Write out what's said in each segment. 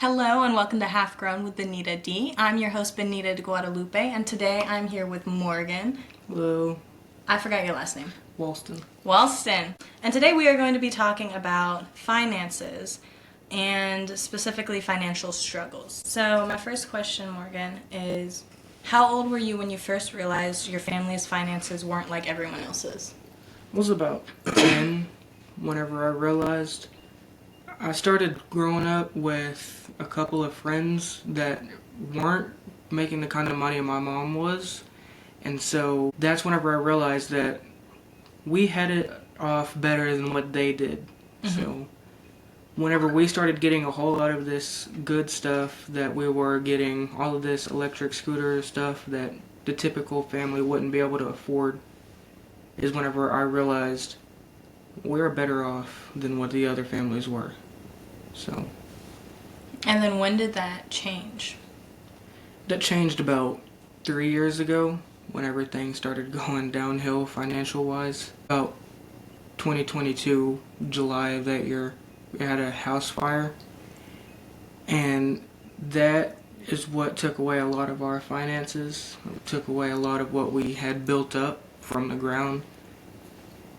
Hello and welcome to Half Grown with Benita D. I'm your host Benita de Guadalupe, and today I'm here with Morgan. Hello. I forgot your last name. Walston. Walston. And today we are going to be talking about finances and specifically financial struggles. So my first question, Morgan, is how old were you when you first realized your family's finances weren't like everyone else's? I was about 10 whenever I realized. I started growing up with a couple of friends that weren't making the kind of money my mom was. And so that's whenever I realized that we had it off better than what they did. So whenever we started getting a whole lot of this good stuff that we were getting, all of this electric scooter stuff that the typical family wouldn't be able to afford, is whenever I realized we're better off than what the other families were. So. And then when did that change? That changed about 3 years ago when everything started going downhill financial wise. About 2022, July of that year, we had a house fire. And that is what took away a lot of our finances. It took away a lot of what we had built up from the ground.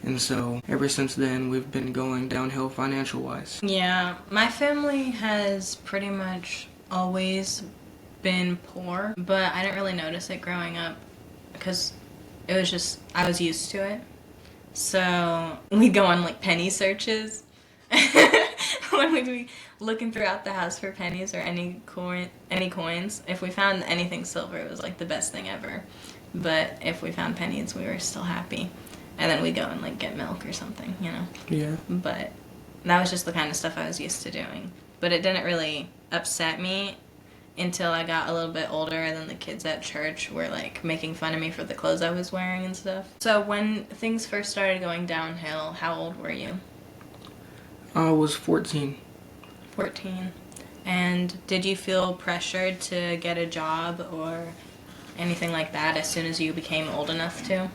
And so, ever since then, we've been going downhill financial-wise. Yeah, my family has pretty much always been poor, but I didn't really notice it growing up because it was just, I was used to it. So, we'd go on like penny searches when we'd be looking throughout the house for pennies or any coins. If we found anything silver, it was like the best thing ever. But if we found pennies, we were still happy. And then we go and like get milk or something, you know? Yeah. But that was just the kind of stuff I was used to doing. But it didn't really upset me until I got a little bit older, and then the kids at church were like making fun of me for the clothes I was wearing and stuff. So when things first started going downhill, how old were you? I was 14. 14. And did you feel pressured to get a job or anything like that as soon as you became old enough to?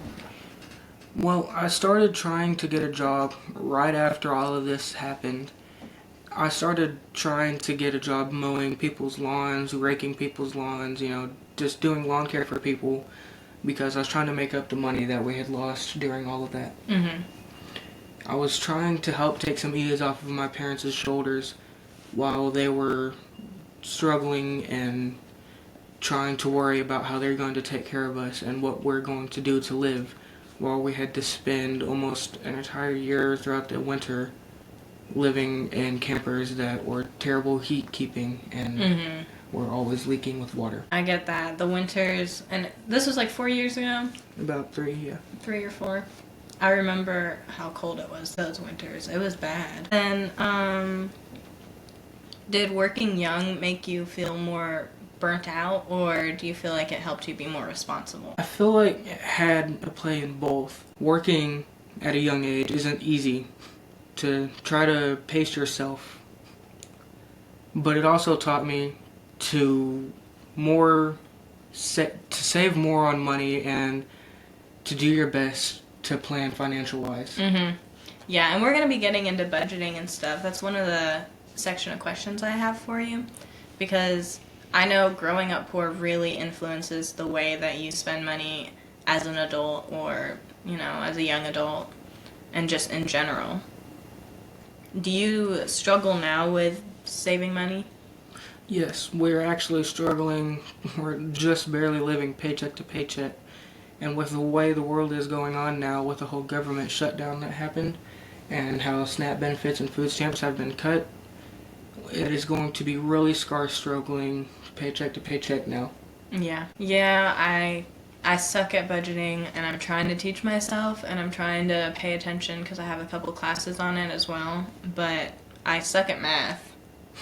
Well, I started trying to get a job right after all of this happened. I started trying to get a job mowing people's lawns, raking people's lawns, just doing lawn care for people because I was trying to make up the money that we had lost during all of that. Mm-hmm. I was trying to help take some ease off of my parents' shoulders while they were struggling and trying to worry about how they're going to take care of us and what we're going to do to live, while we had to spend almost an entire year throughout the winter living in campers that were terrible heat keeping and were always leaking with water. I get that. The winters, and this was like 4 years ago? About 3, yeah. 3 or 4. I remember how cold it was those winters. It was bad. And did working young make you feel more burnt out, or do you feel like it helped you be more responsible? I feel like it had a play in both. Working at a young age isn't easy. To try to pace yourself, but it also taught me to save more on money and to do your best to plan financial wise. Yeah, and we're going to be getting into budgeting and stuff. That's one of the section of questions I have for you, because I know growing up poor really influences the way that you spend money as an adult or, as a young adult and just in general. Do you struggle now with saving money? Yes, we're actually struggling. We're just barely living paycheck to paycheck. And with the way the world is going on now, with the whole government shutdown that happened and how SNAP benefits and food stamps have been cut, it is going to be really scarce struggling paycheck to paycheck now. Yeah, I suck at budgeting, and I'm trying to teach myself, and I'm trying to pay attention because I have a couple classes on it as well, but I suck at math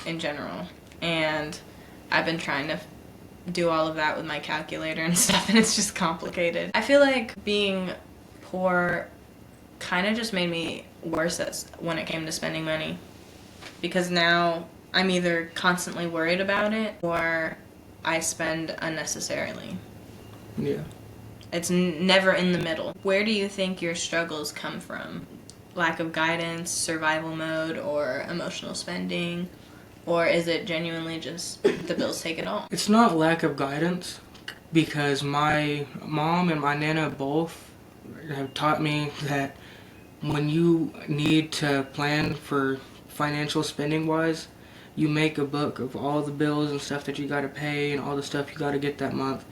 in general, and I've been trying to do all of that with my calculator and stuff, and it's just complicated. I feel like being poor kind of just made me worse when it came to spending money, because now I'm either constantly worried about it or I spend unnecessarily. Yeah. It's never in the middle. Where do you think your struggles come from? Lack of guidance, survival mode, or emotional spending? Or is it genuinely just the bills take it all? It's not lack of guidance, because my mom and my nana both have taught me that when you need to plan for financial spending wise, you make a book of all the bills and stuff that you got to pay and all the stuff you got to get that month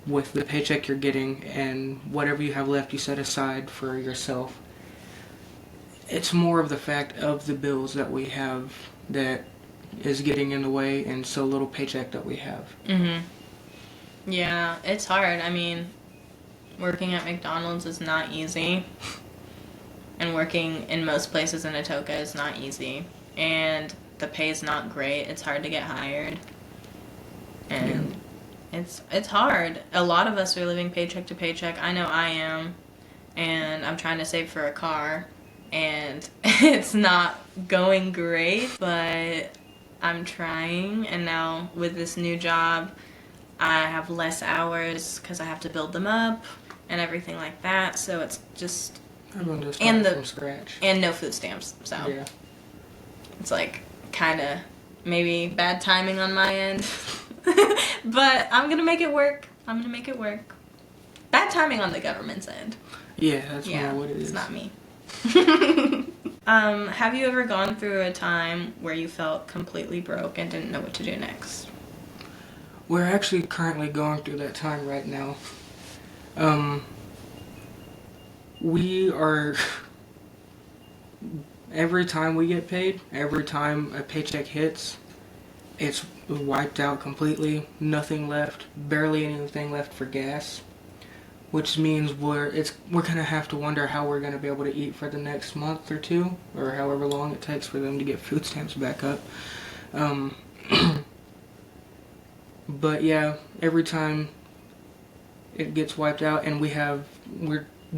with the paycheck you're getting, and whatever you have left you set aside for yourself. It's more of the fact of the bills that we have that is getting in the way, and so little paycheck that we have. Yeah, it's hard. I mean, working at McDonald's is not easy. And working in most places in Atoka is not easy. And the pay is not great. It's hard to get hired. And it's hard. A lot of us are living paycheck to paycheck. I know I am. And I'm trying to save for a car. And it's not going great, but I'm trying. And now with this new job, I have less hours because I have to build them up and everything like that. So it's just... Everyone just starts from scratch. And no food stamps. So yeah. It's like kind of maybe bad timing on my end. But I'm going to make it work. Bad timing on the government's end. Yeah, that's more what it is. It's not me. Have you ever gone through a time where you felt completely broke and didn't know what to do next? We're actually currently going through that time right now. We are, every time we get paid, every time a paycheck hits, it's wiped out completely, nothing left, barely anything left for gas, which means we're gonna have to wonder how we're gonna be able to eat for the next month or two, or however long it takes for them to get food stamps back up. But yeah, every time it gets wiped out and we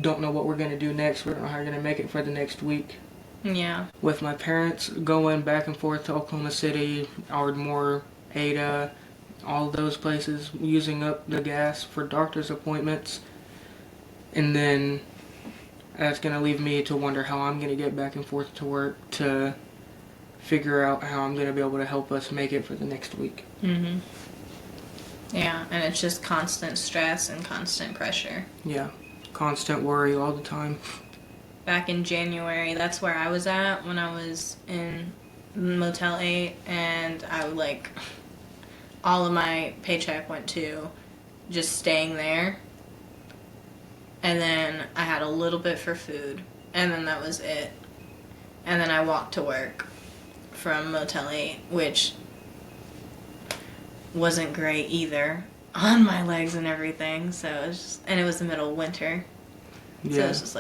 don't know what we're going to do next. We don't know how we're going to make it for the next week. Yeah. With my parents going back and forth to Oklahoma City, Ardmore, Ada, all those places, using up the gas for doctor's appointments. And then that's going to leave me to wonder how I'm going to get back and forth to work to figure out how I'm going to be able to help us make it for the next week. Yeah, and it's just constant stress and constant pressure. Yeah, constant worry all the time. Back in January, that's where I was at when I was in Motel 8, and I would all of my paycheck went to just staying there. And then I had a little bit for food, and then that was it. And then I walked to work from Motel 8, which wasn't great either on my legs and everything. So it was just, and it was the middle of winter. Yeah. So it was just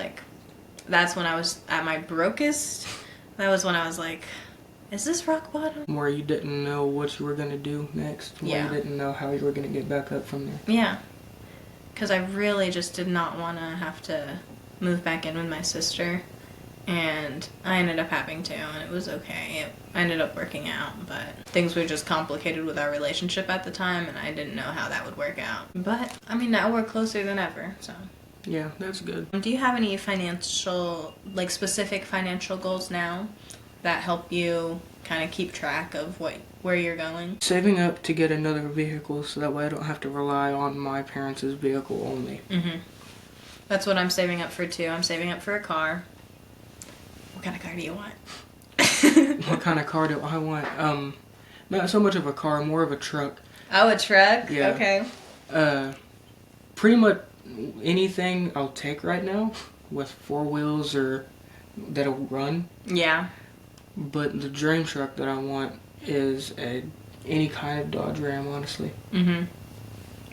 that's when I was at my brokest. That was when I was like, is this rock bottom? Where you didn't know what you were going to do next. Where you didn't know how you were going to get back up from there. Yeah. Because I really just did not want to have to move back in with my sister. And I ended up having to, and it was okay. I ended up working out, but things were just complicated with our relationship at the time, and I didn't know how that would work out. But, I mean, now we're closer than ever, so. Yeah, that's good. Do you have any specific financial goals now that help you kind of keep track of where you're going? Saving up to get another vehicle so that way I don't have to rely on my parents' vehicle only. That's what I'm saving up for, too. I'm saving up for a car. What kind of car do you want? What kind of car do I want? Not so much of a car, more of a truck. Oh, a truck? Yeah. Okay. Pretty much anything I'll take right now with 4 wheels or that'll run. Yeah. But the dream truck that I want is any kind of Dodge Ram, honestly.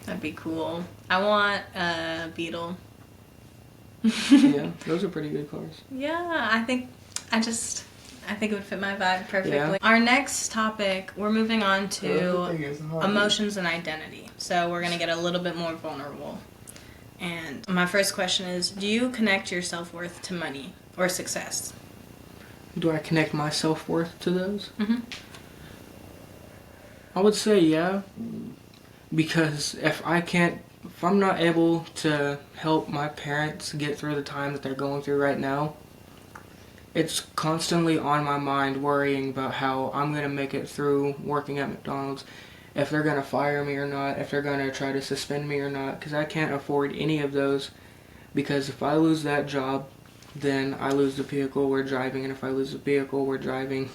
That'd be cool. I want a Beetle. Yeah, those are pretty good cars. Yeah, I think it would fit my vibe perfectly. Yeah. Our next topic, we're moving on to emotions and identity. So we're going to get a little bit more vulnerable. And my first question is, do you connect your self-worth to money or success? Do I connect my self-worth to those? I would say yeah. Because if I'm not able to help my parents get through the time that they're going through right now, it's constantly on my mind worrying about how I'm going to make it through working at McDonald's, if they're going to fire me or not, if they're going to try to suspend me or not, because I can't afford any of those. Because if I lose that job, then I lose the vehicle we're driving, and if I lose the vehicle we're driving,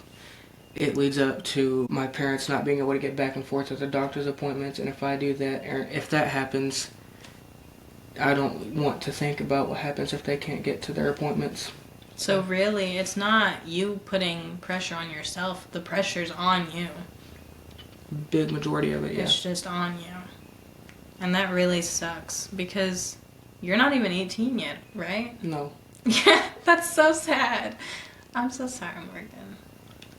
it leads up to my parents not being able to get back and forth at the doctor's appointments, and if I do that, or if that happens, I don't want to think about what happens if they can't get to their appointments. So really, it's not you putting pressure on yourself. The pressure's on you. Big majority of it, yeah. It's just on you. And that really sucks because you're not even 18 yet, right? No. Yeah, that's so sad. I'm so sorry, Morgan.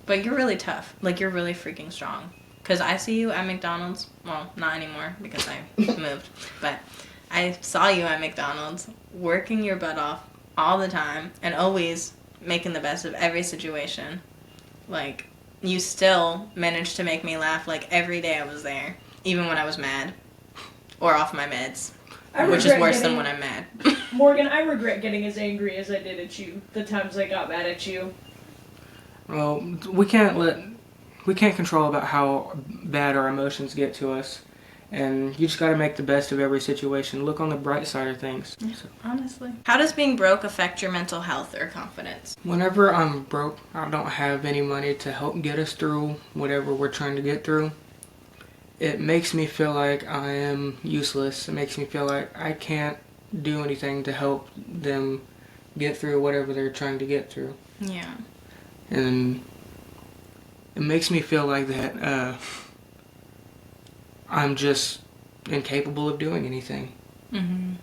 But you're really tough. Like, you're really freaking strong. Because I see you at McDonald's. Well, not anymore because I moved. But I saw you at McDonald's working your butt off all the time and always making the best of every situation. Like, you still managed to make me laugh like every day I was there, even when I was mad or off my meds, which is worse than when I'm mad. Morgan, I regret getting as angry as I did at you the times I got mad at you. Well, we can't control about how bad our emotions get to us. And you just got to make the best of every situation. Look on the bright side of things. Yeah, honestly. How does being broke affect your mental health or confidence? Whenever I'm broke, I don't have any money to help get us through whatever we're trying to get through. It makes me feel like I am useless. It makes me feel like I can't do anything to help them get through whatever they're trying to get through. Yeah. And it makes me feel like that I'm just incapable of doing anything. Mm-hmm.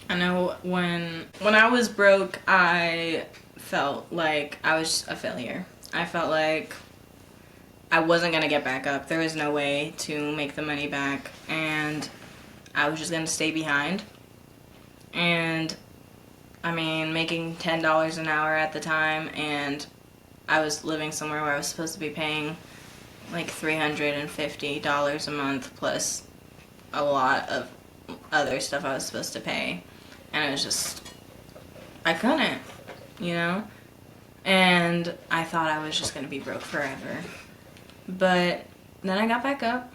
I know when I was broke, I felt like I was a failure. I felt like I wasn't going to get back up. There was no way to make the money back, and I was just going to stay behind. And, I mean, making $10 an hour at the time, and I was living somewhere where I was supposed to be paying like $350 a month plus a lot of other stuff I was supposed to pay. And it was just, I couldn't, you know? And I thought I was just going to be broke forever. But then I got back up,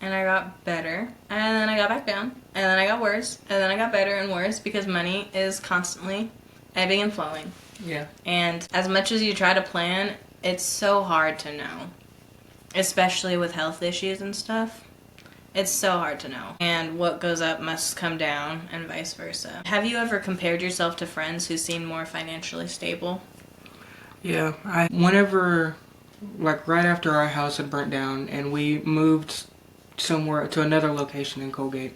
and I got better, and then I got back down, and then I got worse, and then I got better and worse because money is constantly ebbing and flowing. Yeah. And as much as you try to plan, it's so hard to know. Especially with health issues and stuff. It's so hard to know. And what goes up must come down, and vice versa. Have you ever compared yourself to friends who seem more financially stable? Yeah. Whenever, like right after our house had burnt down and we moved somewhere to another location in Colgate,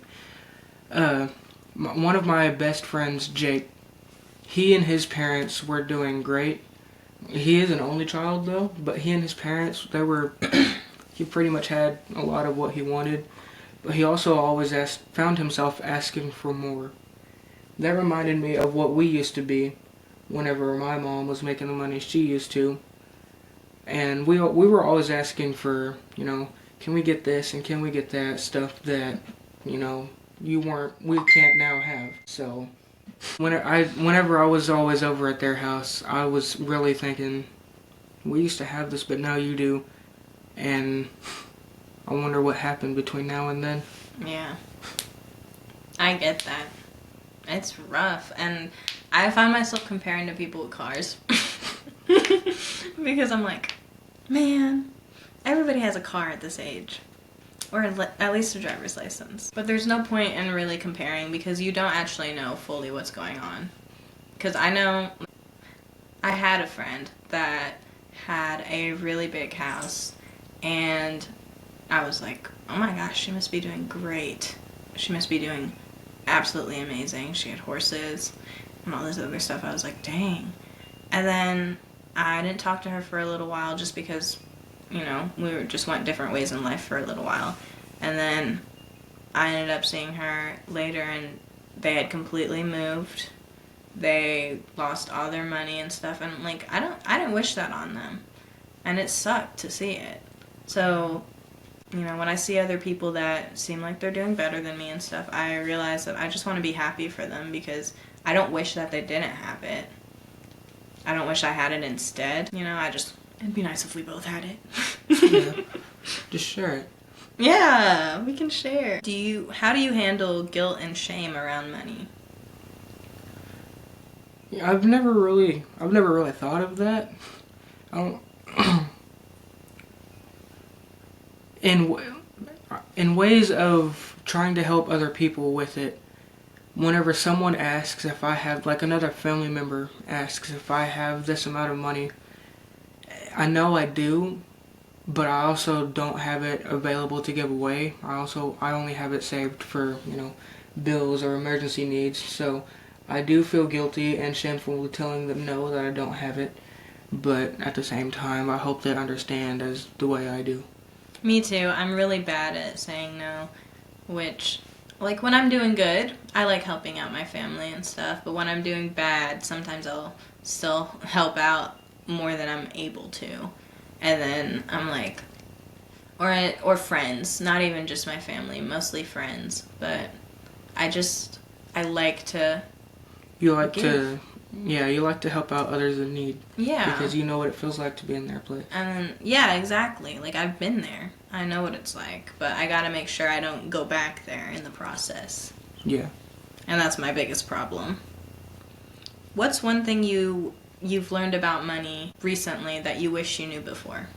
one of my best friends, Jake, he and his parents were doing great. He is an only child though, but he and his parents, he pretty much had a lot of what he wanted, but he also always found himself asking for more. That reminded me of what we used to be whenever my mom was making the money she used to. And we were always asking for, you know, can we get this and can we get that stuff that, you know, we can't now have. So whenever I was always over at their house, I was really thinking, we used to have this, but now you do. And I wonder what happened between now and then. Yeah. I get that. It's rough. And I find myself comparing to people with cars. Because I'm like, man, everybody has a car at this age. Or at least a driver's license. But there's no point in really comparing because you don't actually know fully what's going on. Because I know I had a friend that had a really big house, and I was like, oh my gosh, she must be doing great. She must be doing absolutely amazing. She had horses and all this other stuff. I was like, dang. And then I didn't talk to her for a little while just because, you know, just went different ways in life for a little while. And then I ended up seeing her later, and they had completely moved. They lost all their money and stuff, and like I didn't wish that on them. And it sucked to see it. So, you know, when I see other people that seem like they're doing better than me and stuff, I realize that I just want to be happy for them because I don't wish that they didn't have it. I don't wish I had it instead. You know, it'd be nice if we both had it. Yeah. Just share it. Yeah, we can share. How do you handle guilt and shame around money? Yeah, I've never really thought of that. I don't. In ways of trying to help other people with it, whenever someone asks if I have, like another family member asks if I have this amount of money, I know I do, but I also don't have it available to give away. I only have it saved for, bills or emergency needs. So I do feel guilty and shameful telling them no, that I don't have it. But at the same time, I hope they understand as the way I do. Me too. I'm really bad at saying no, which, like, when I'm doing good, I like helping out my family and stuff, but when I'm doing bad, sometimes I'll still help out more than I'm able to. And then I'm like, or friends, not even just my family, mostly friends, but I like to You like give. you like to help out others in need. Yeah. Because you know what it feels like to be in their place. And yeah, exactly. Like, I've been there. I know what it's like, but I gotta make sure I don't go back there in the process. Yeah. And that's my biggest problem. What's one thing you've learned about money recently that you wish you knew before?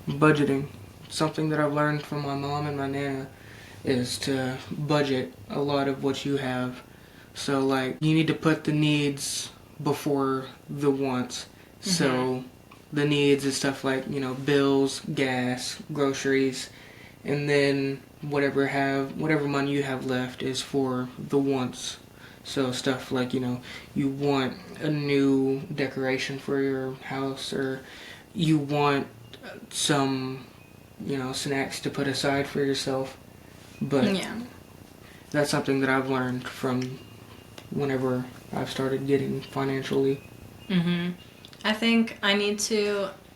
Budgeting. Something that I've learned from my mom and my nana is to budget a lot of what you have. So, like, you need to put the needs before the wants. Mm-hmm. So, the needs is stuff like, bills, gas, groceries, and then whatever money you have left is for the wants. So, stuff like, you want a new decoration for your house, or you want some, snacks to put aside for yourself. But yeah, that's something that I've learned from whenever I've started getting financially. I think I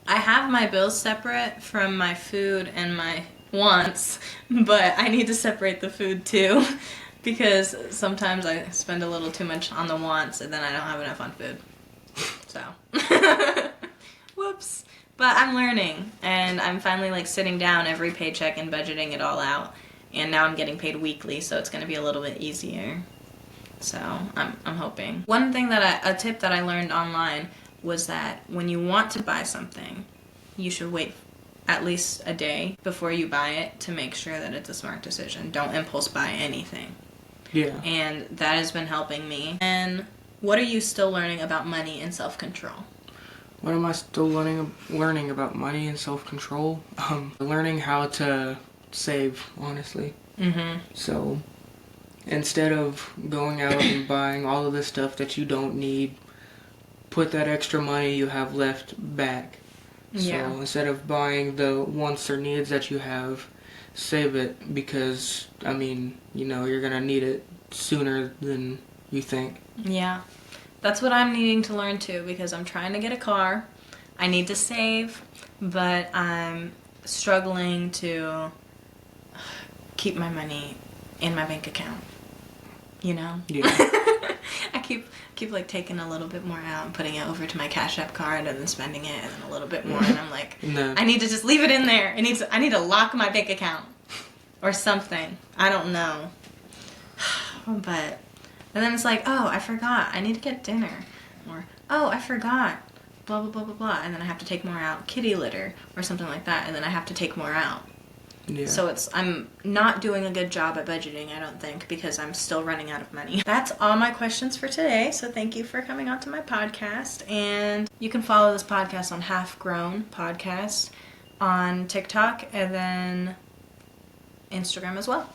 have my bills separate from my food and my wants, but I need to separate the food too, because sometimes I spend a little too much on the wants and then I don't have enough on food. So, whoops. But I'm learning, and I'm finally, like, sitting down every paycheck and budgeting it all out, and now I'm getting paid weekly, so it's going to be a little bit easier. So I'm hoping. One thing a tip that I learned online was that when you want to buy something, you should wait at least a day before you buy it to make sure that it's a smart decision. Don't impulse buy anything. Yeah. And that has been helping me. And what are you still learning about money and self-control? What am I still learning about money and self-control? Learning how to save, honestly. So, instead of going out and buying all of this stuff that you don't need, put that extra money you have left back. Yeah. So instead of buying the wants or needs that you have, save it, because, you're going to need it sooner than you think. Yeah. That's what I'm needing to learn too, because I'm trying to get a car. I need to save, but I'm struggling to keep my money in my bank account. Yeah. I keep like taking a little bit more out and putting it over to my Cash App card and then spending it and then a little bit more, and I'm like, No. I need to just leave it in there. I need to lock my bank account or something. I don't know. But and then it's like, oh, I forgot. I need to get dinner. Or, oh, I forgot. Blah, blah, blah, blah, blah. And then I have to take more out. Kitty litter or something like that. And then I have to take more out. Yeah. So I'm not doing a good job at budgeting, I don't think, because I'm still running out of money. That's all my questions for today. So thank you for coming on to my podcast. And you can follow this podcast on Half Grown Podcast on TikTok and then Instagram as well.